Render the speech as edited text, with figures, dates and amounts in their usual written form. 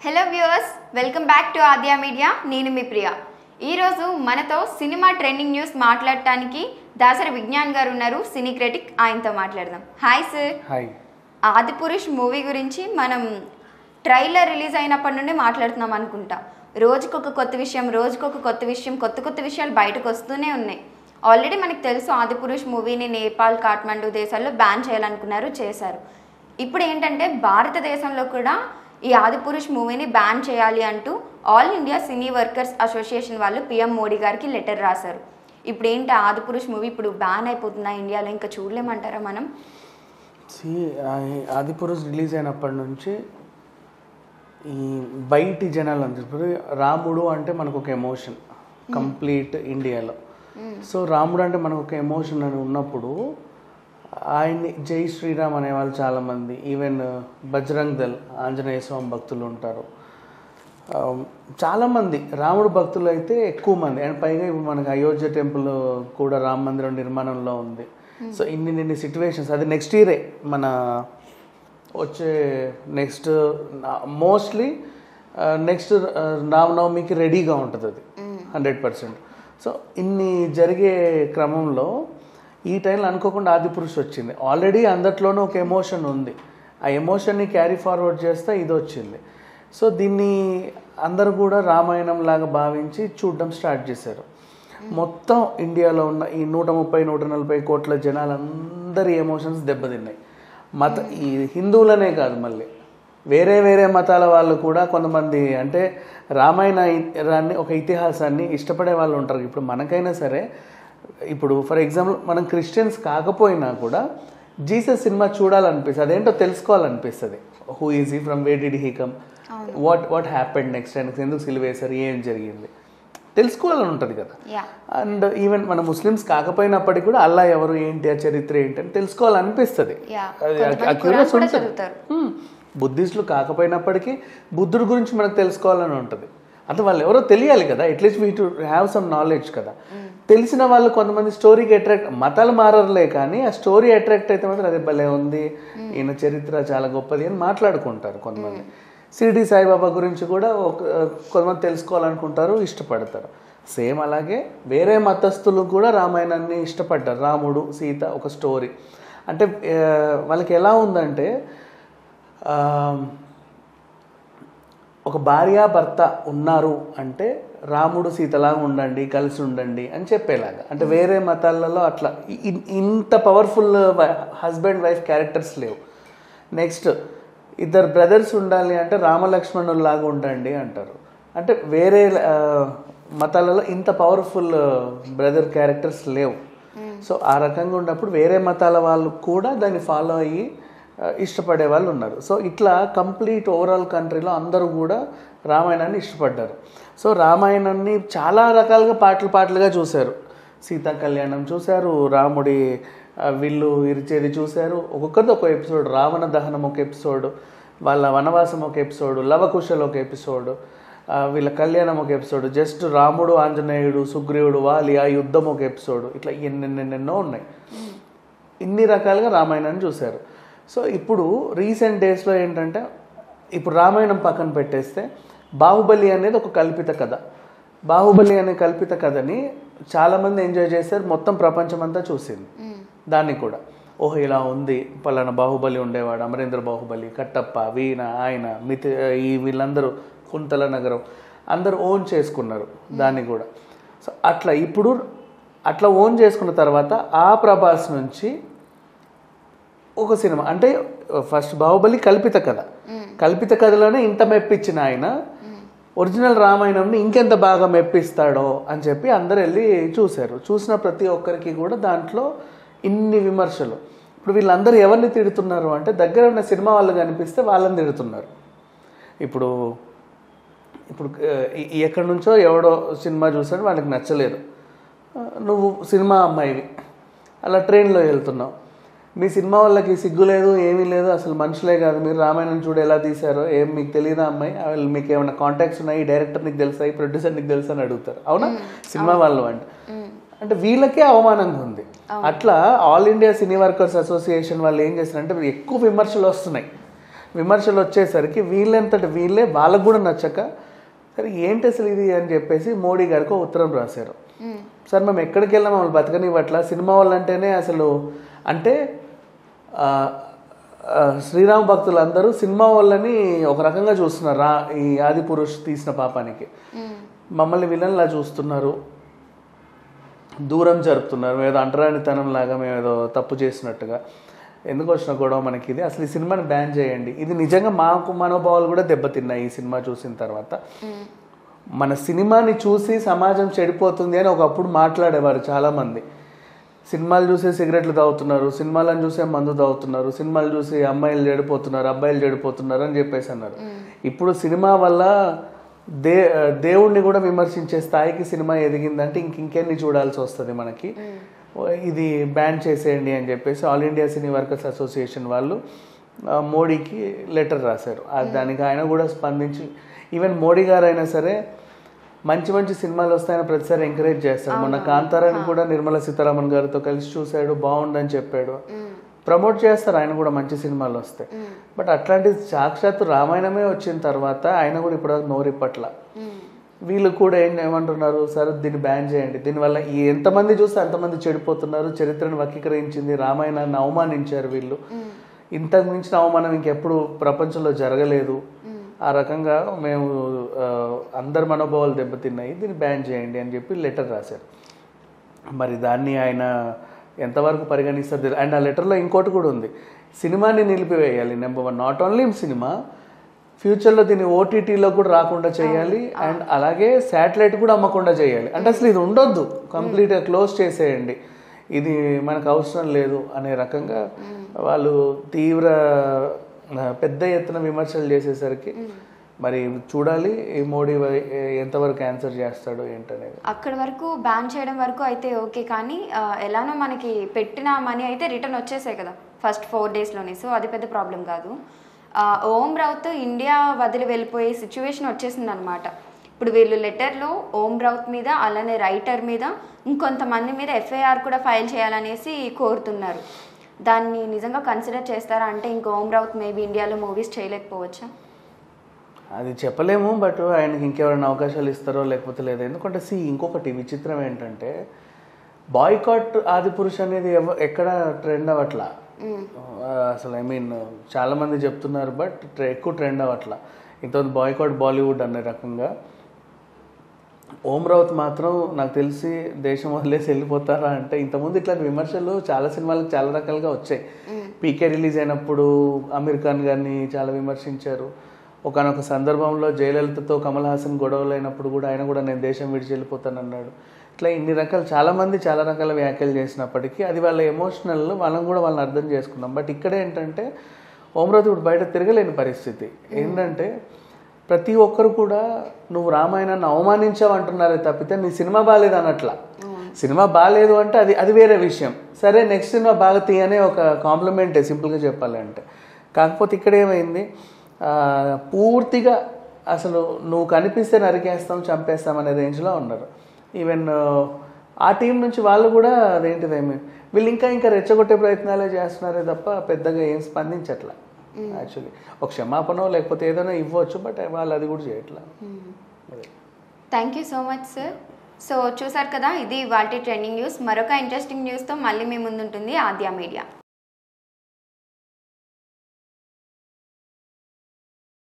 Hello viewers, welcome back to Aadya media. నేను మీ ప్రియా. ఈరోజు మనతో సినిమా ట్రెండింగ్ న్యూస్ మాట్లాడటానికి దాసరి విజ్ఞాన్ గారు ఉన్నారు, సినీ క్రిటిక్. ఆయనతో మాట్లాడదాం. Hi sir. Hi. Adipurush movie గురించి మనం ట్రైలర్ రిలీజ్ అయినప్పటి నుండి మాట్లాడుతున్నాం అనుకుంటా. రోజుకొక కొత్త విషయం, కొత్త విషయాలు బయటకు వస్తూనే ఉన్నాయి. ఆల్రెడీ మనకు తెలుసు, ఆదిపురుష్ మూవీని నేపాల్, కాఠ్మండూ దేశాల్లో బ్యాన్ చేయాలనుకున్నారు, చేశారు. ఇప్పుడు ఏంటంటే భారతదేశంలో కూడా ఈ ఆదిపురుష్ మూవీని బ్యాన్ చేయాలి అంటూ ఆల్ ఇండియా సినీ వర్కర్స్ అసోసియేషన్ వాళ్ళు పిఎం మోడీ గారికి లెటర్ రాశారు. ఇప్పుడు ఏంటి, ఆదిపురుష్ మూవీ ఇప్పుడు బ్యాన్ అయిపోతుందా ఇండియాలో, ఇంకా చూడలేమంటారా మనం? ఆదిపురుష్ రిలీజ్ అయినప్పటి నుంచి ఈ బయటి జనాలు అంటే రాముడు అంటే మనకు ఒక ఎమోషన్ కంప్లీట్ ఇండియాలో. సో రాముడు అంటే మనకు ఒక ఎమోషన్ అని ఉన్నప్పుడు ఆయన్ని జై శ్రీరామ్ అనేవాళ్ళు చాలామంది, ఈవెన్ బజరంగ్ దళ్ ఆంజనేయ స్వామి భక్తులు ఉంటారు, చాలామంది రాముడు భక్తులు అయితే ఎక్కువ మంది. అండ్ పైగా ఇప్పుడు మనకి అయోధ్య టెంపుల్ కూడా రామ మందిరం నిర్మాణంలో ఉంది. సో ఇన్ని సిచ్యువేషన్స్, అది నెక్స్ట్ ఇయరే మన వచ్చే మోస్ట్లీ నెక్స్ట్ రామనవమికి రెడీగా ఉంటుంది అది 100%. సో ఇన్ని జరిగే క్రమంలో ఈ టైంలో అనుకోకుండా ఆదిపురుష్ వచ్చింది. ఆల్రెడీ అందట్లోనూ ఒక ఎమోషన్ ఉంది, ఆ ఎమోషన్ని క్యారీ ఫార్వర్డ్ చేస్తే ఇది వచ్చింది. సో దీన్ని అందరూ కూడా రామాయణం లాగా భావించి చూడడం స్టార్ట్ చేశారు. మొత్తం ఇండియాలో ఉన్న ఈ 130-140 కోట్ల జనాలందరి ఎమోషన్స్ దెబ్బతిన్నాయి. ఈ హిందువులనే కాదు, మళ్ళీ వేరే మతాల వాళ్ళు కూడా కొంతమంది, అంటే రామాయణాన్ని ఒక ఇతిహాసాన్ని ఇష్టపడే వాళ్ళు ఉంటారు. ఇప్పుడు మనకైనా సరే, ఇప్పుడు ఫర్ ఎగ్జాంపుల్ మనం క్రిస్టియన్స్ కాకపోయినా కూడా జీసస్ సినిమా చూడాలనిపిస్తుంది, అదేంటో తెలుసుకోవాలనిపిస్తుంది. Who is he, from where did he come, what happened next, ఆయనకు ఎందుకు సిలువేశారు, ఏం జరిగింది తెలుసుకోవాలని ఉంటుంది కదా. అండ్ ఈవెన్ మన ముస్లిమ్స్ కాకపోయినప్పటికీ కూడా అల్లా ఎవరు, ఏంటి, ఆ చరిత్ర ఏంటి అని తెలుసుకోవాలనిపిస్తుంది. బుద్ధిస్టులు కాకపోయినప్పటికీ బుద్ధుడి గురించి మనకు తెలుసుకోవాలని ఉంటుంది. అంటే వాళ్ళు ఎవరో తెలియాలి కదా, at least we to have some knowledge కదా. తెలిసిన వాళ్ళు కొంతమంది స్టోరీకి అట్రాక్ట్, మతాలు మారలే కానీ ఆ స్టోరీ అట్రాక్ట్ అయితే మాత్రం అదే భలే ఉంది, ఈయన చరిత్ర చాలా గొప్పది అని మాట్లాడుకుంటారు కొంతమంది. షిరిడి సాయిబాబా గురించి కూడా కొంతమంది తెలుసుకోవాలనుకుంటారు, ఇష్టపడతారు. సేమ్ అలాగే వేరే మతస్థులు కూడా రామాయణాన్ని ఇష్టపడ్డారు. రాముడు సీత ఒక స్టోరీ అంటే వాళ్ళకి ఎలా ఉందంటే, ఒక భార్యాభర్త ఉన్నారు అంటే రాముడు సీతలాగా ఉండండి, కలిసి ఉండండి అని చెప్పేలాగా. అంటే వేరే మతాలలో అట్లా ఇంత పవర్ఫుల్ హస్బెండ్ వైఫ్ క్యారెక్టర్స్ లేవు. నెక్స్ట్ ఇద్దరు బ్రదర్స్ ఉండాలి అంటే రామలక్ష్మణుల్లాగా ఉండండి అంటారు. అంటే వేరే మతాలలో ఇంత పవర్ఫుల్ బ్రదర్ క్యారెక్టర్స్ లేవు. సో ఆ రకంగా ఉన్నప్పుడు వేరే మతాల వాళ్ళు కూడా దాన్ని ఫాలో అయ్యి ఇష్టపడే వాళ్ళు ఉన్నారు. సో ఇట్లా కంప్లీట్ ఓవరాల్ కంట్రీలో అందరూ కూడా రామాయణాన్ని ఇష్టపడ్డారు. సో రామాయణాన్ని చాలా రకాలుగా పాటలుగా చూశారు. సీతా కళ్యాణం చూశారు, రాముడి విల్లు ఇరిచేది చూశారు, ఒక్కొక్కరిది ఒక ఎపిసోడ్. రావణ దహనం ఒక ఎపిసోడ్, వాళ్ళ వనవాసం ఒక ఎపిసోడ్, లవకుశలు ఒక ఎపిసోడ్, వీళ్ళ కళ్యాణం ఒక ఎపిసోడ్, జస్ట్ రాముడు, ఆంజనేయుడు, సుగ్రీవుడు, వాలి ఆ యుద్ధం ఒక ఎపిసోడ్, ఇట్లా ఎన్నెన్నెన్నో ఉన్నాయి. ఇన్ని రకాలుగా రామాయణాన్ని చూశారు. సో ఇప్పుడు రీసెంట్ డేస్లో ఏంటంటే, ఇప్పుడు రామాయణం పక్కన పెట్టేస్తే బాహుబలి అనేది ఒక కల్పిత కథ. బాహుబలి అనే కల్పిత కథని చాలామంది ఎంజాయ్ చేశారు, మొత్తం ప్రపంచం అంతా చూసింది దాన్ని కూడా. ఓహో ఇలా ఉంది, పలానా బాహుబలి ఉండేవాడు, అమరేంద్ర బాహుబలి, కట్టప్ప, వీణ, ఆయన వీళ్ళందరూ, కుంతల నగరం, అందరూ ఓన్ చేసుకున్నారు దాన్ని కూడా. సో అట్లా ఓన్ చేసుకున్న తర్వాత ఆ ప్రభాస్ నుంచి ఒక సినిమా, అంటే ఫస్ట్ బాహుబలి కల్పిత కథలోనే ఇంత మెప్పించిన ఆయన ఒరిజినల్ రామాయణంని ఇంకెంత బాగా మెప్పిస్తాడో అని చెప్పి అందరు వెళ్ళి చూశారు. చూసిన ప్రతి ఒక్కరికి కూడా దాంట్లో ఇన్ని విమర్శలు. ఇప్పుడు వీళ్ళందరూ ఎవరిని తిడుతున్నారు అంటే, దగ్గర ఉన్న సినిమా వాళ్ళు కనిపిస్తే వాళ్ళని తిడుతున్నారు. ఇప్పుడు ఎక్కడి నుంచో ఎవడో సినిమా చూసాడు, వాళ్ళకి నచ్చలేదు, నువ్వు సినిమా అమ్మాయివి, అలా ట్రైన్లో వెళ్తున్నావు, మీ సినిమా వాళ్ళకి సిగ్గు లేదు, ఏమీ లేదు, అసలు మనుషులే కాదు, మీరు రామాయణం చూడ ఎలా తీశారో ఏం మీకు తెలియదా అమ్మాయి, వాళ్ళు మీకు ఏమైనా కాంటాక్ట్స్ ఉన్నాయి, డైరెక్టర్ నీకు తెలుసా, ఈ ప్రొడ్యూసర్ నీకు తెలుసా అని అడుగుతారు. అవునా, సినిమా వాళ్ళు అంటే వీళ్ళకే అవమానంగా ఉంది. అట్లా ఆల్ ఇండియా సినీ వర్కర్స్ అసోసియేషన్ వాళ్ళు ఏం చేస్తారంటే, ఎక్కువ విమర్శలు వస్తున్నాయి. విమర్శలు వచ్చేసరికి వీళ్ళంతటి వీళ్ళే వాళ్ళకు కూడా నచ్చక సరే ఏంటి అసలు ఇది అని చెప్పేసి మోడీ గారికి ఉత్తరం రాశారు. సార్ మేము ఎక్కడికి వెళ్ళాం మమ్మల్ని బతకనివ్వట్లా, సినిమా వాళ్ళంటేనే అసలు అంటే శ్రీరామ భక్తులందరూ సినిమా వాళ్ళని ఒక రకంగా చూస్తున్నారు. ఈ ఆదిపురుష్ తీసిన పాపానికి మమ్మల్ని విలన్లా చూస్తున్నారు, దూరం జరుపుతున్నారు, ఏదో అంటరానితనం లాగా మేము ఏదో తప్పు చేసినట్టుగా. ఎందుకు వచ్చిన గొడవ మనకి ఇది, అసలు ఈ సినిమాని బ్యాన్ చేయండి. ఇది నిజంగా మాకు మనోభావాలు కూడా దెబ్బతిన్నాయి ఈ సినిమా చూసిన తర్వాత. మన సినిమాని చూసి సమాజం చెడిపోతుంది అని ఒకప్పుడు మాట్లాడేవారు చాలామంది. సినిమాలు చూసే సిగరెట్లు తాగుతున్నారు, సినిమాలను చూసే మందు తాగుతున్నారు, సినిమాలు చూసి అమ్మాయిలు చెడిపోతున్నారు, అబ్బాయిలు చెడిపోతున్నారు అని చెప్పేసి అన్నారు. ఇప్పుడు సినిమా వల్ల దేవుణ్ణి కూడా విమర్శించే స్థాయికి సినిమా ఎదిగిందంటే ఇంకెన్ని చూడాల్సి వస్తుంది మనకి. ఇది బ్యాన్ చేసేయండి అని చెప్పేసి ఆల్ ఇండియా సినీ వర్కర్స్ అసోసియేషన్ వాళ్ళు మోడీకి లెటర్ రాశారు. దానికి ఆయన కూడా స్పందించి ఈవెన్ మోడీ గారు అయినా సరే మంచి మంచి సినిమాలు వస్తాయని ప్రతిసారి ఎంకరేజ్ చేస్తాడు. మొన్న కాంతారాన్ని కూడా నిర్మలా సీతారామన్ గారితో కలిసి చూశాడు, బాగుందని చెప్పాడు, ప్రమోట్ చేస్తారు ఆయన కూడా మంచి సినిమాలు వస్తాయి. బట్ అట్లాంటి సాక్షాత్తు రామాయణమే వచ్చిన తర్వాత ఆయన కూడా ఇప్పుడు నోరిప్పట్ల. వీళ్ళు కూడా ఏమంటున్నారు, సరే దీన్ని బ్యాన్ చేయండి, దీనివల్ల ఎంతమంది చూస్తే అంతమంది చెడిపోతున్నారు, చరిత్రను వక్రీకరించింది, రామాయణాన్ని అవమానించారు వీళ్ళు, ఇంతకు మించిన అవమానం ఇంకెప్పుడు ప్రపంచంలో జరగలేదు, ఆ రకంగా మేము అందరి మనోభావాలు దెబ్బతిన్నాయి, దీన్ని బ్యాన్ చేయండి అని చెప్పి లెటర్ రాశారు. మరి దాన్ని ఆయన ఎంతవరకు పరిగణిస్తారు? అండ్ ఆ లెటర్లో ఇంకోటి కూడా ఉంది, సినిమాని నిలిపివేయాలి. నెంబర్ 1, నాట్ ఓన్లీ సినిమా, ఫ్యూచర్లో దీన్ని ఓటీటీలో కూడా రాకుండా చేయాలి, అండ్ అలాగే శాటిలైట్ కూడా అమ్మకుండా చేయాలి. అంటే అసలు ఇది ఉండొద్దు, కంప్లీట్గా క్లోజ్ చేసేయండి, ఇది మనకు అవసరం లేదు అనే రకంగా వాళ్ళు తీవ్ర పెద్ద ఎత్తున విమర్శలు చేసేసరికి మరి చూడాలి ఈ మోడీ ఎంతవరకు ఆన్సర్ చేస్తాడో ఏంటనేది. అక్కడి వరకు బ్యాన్ చేయడం వరకు అయితే ఓకే, కానీ ఎలానో మనకి పెట్టిన మనీ అయితే రిటర్న్ వచ్చేసాయి కదా ఫస్ట్ 4 daysలోనే, సో అది పెద్ద ప్రాబ్లం కాదు. ఓం రావుత్ ఇండియా వదిలి వెళ్ళిపోయే సిచ్యువేషన్ వచ్చేసింది అనమాట. ఇప్పుడు వీళ్ళు లెటర్లో ఓం రావుత్ మీద అలానే రైటర్ మీద ఇంకొంతమంది మీద ఎఫ్ఐఆర్ కూడా ఫైల్ చేయాలనేసి కోరుతున్నారు. దాన్ని నిజంగా కన్సిడర్ చేస్తారా? అంటే ఇంకో ఓం రావుత్ మేబీ ఇండియాలో మూవీస్ చేయలేకపోవచ్చా? అది చెప్పలేము, బట్ ఆయనకి ఇంకెవరైనా అవకాశాలు ఇస్తారో లేకపోతే లేదు. ఎందుకంటే ఇంకొకటి విచిత్రం ఏంటంటే బాయ్కాట్ ఆదిపురుష్ అనేది ఎక్కడ ట్రెండ్ అవ్వట్లా అసలు. ఐ మీన్ చాలా మంది చెప్తున్నారు, బట్ ఎక్కువ ట్రెండ్ అవ్వట్లా. ఇంతమంది బాయ్కాట్ బాలీవుడ్ అనే రకంగా. ఓం రావుత్ మాత్రం నాకు తెలిసి దేశం వదిలేసి వెళ్ళిపోతారా అంటే, ఇంతకుముందు ఇట్లాంటి విమర్శలు చాలా సినిమాలకు చాలా రకాలుగా వచ్చాయి. పీకే రిలీజ్ అయినప్పుడు అమీర్ ఖాన్ గారిని చాలా విమర్శించారు. ఒకనొక సందర్భంలో జయలలితతో కమల్ హాసన్ గొడవలు అయినప్పుడు కూడా ఆయన కూడా నేను దేశం విడిచి వెళ్ళిపోతానన్నాడు. ఇట్లా ఇన్ని రకాలు చాలామంది చాలా రకాల వ్యాఖ్యలు చేసినప్పటికీ అది వాళ్ళ ఎమోషనల్, వాళ్ళని అర్థం చేసుకున్నాం. బట్ ఇక్కడ ఏంటంటే ఓం రావుత్ ఇప్పుడు బయట తిరగలేని పరిస్థితి. ఏంటంటే ప్రతి ఒక్కరు కూడా నువ్వు రామాయణాన్ని అవమానించావు అంటున్నారే తప్పితే నీ సినిమా బాగాలేదు అనట్లా. సినిమా బాగాలేదు అంటే అది వేరే విషయం, సరే నెక్స్ట్ సినిమా బాగా తీయనే ఒక కాంప్లిమెంటే సింపుల్గా చెప్పాలంటే. కాకపోతే ఇక్కడ ఏమైంది, పూర్తిగా అసలు నువ్వు కనిపిస్తే నరికేస్తాం చంపేస్తాం అనే రేంజ్లో ఉన్నారు. ఈవెన్ ఆ టీం నుంచి వాళ్ళు కూడా అదేంటిదేమి వీళ్ళు ఇంకా రెచ్చగొట్టే ప్రయత్నాలే చేస్తున్నారే తప్ప పెద్దగా ఏం స్పందించట్లా. యాక్చువల్లీ ఒక క్షమాపణ లేకపోతే ఏదైనా ఇవ్వచ్చు, బట్ వాళ్ళు అది కూడా చేయట్లా. Thank you so much sir. So చూసారు కదా, ఇది వాటి ట్రెండింగ్ న్యూస్. మరొక ఇంట్రెస్టింగ్ న్యూస్తో మళ్ళీ మీ ముందుంటుంది ఆద్య మీడియా.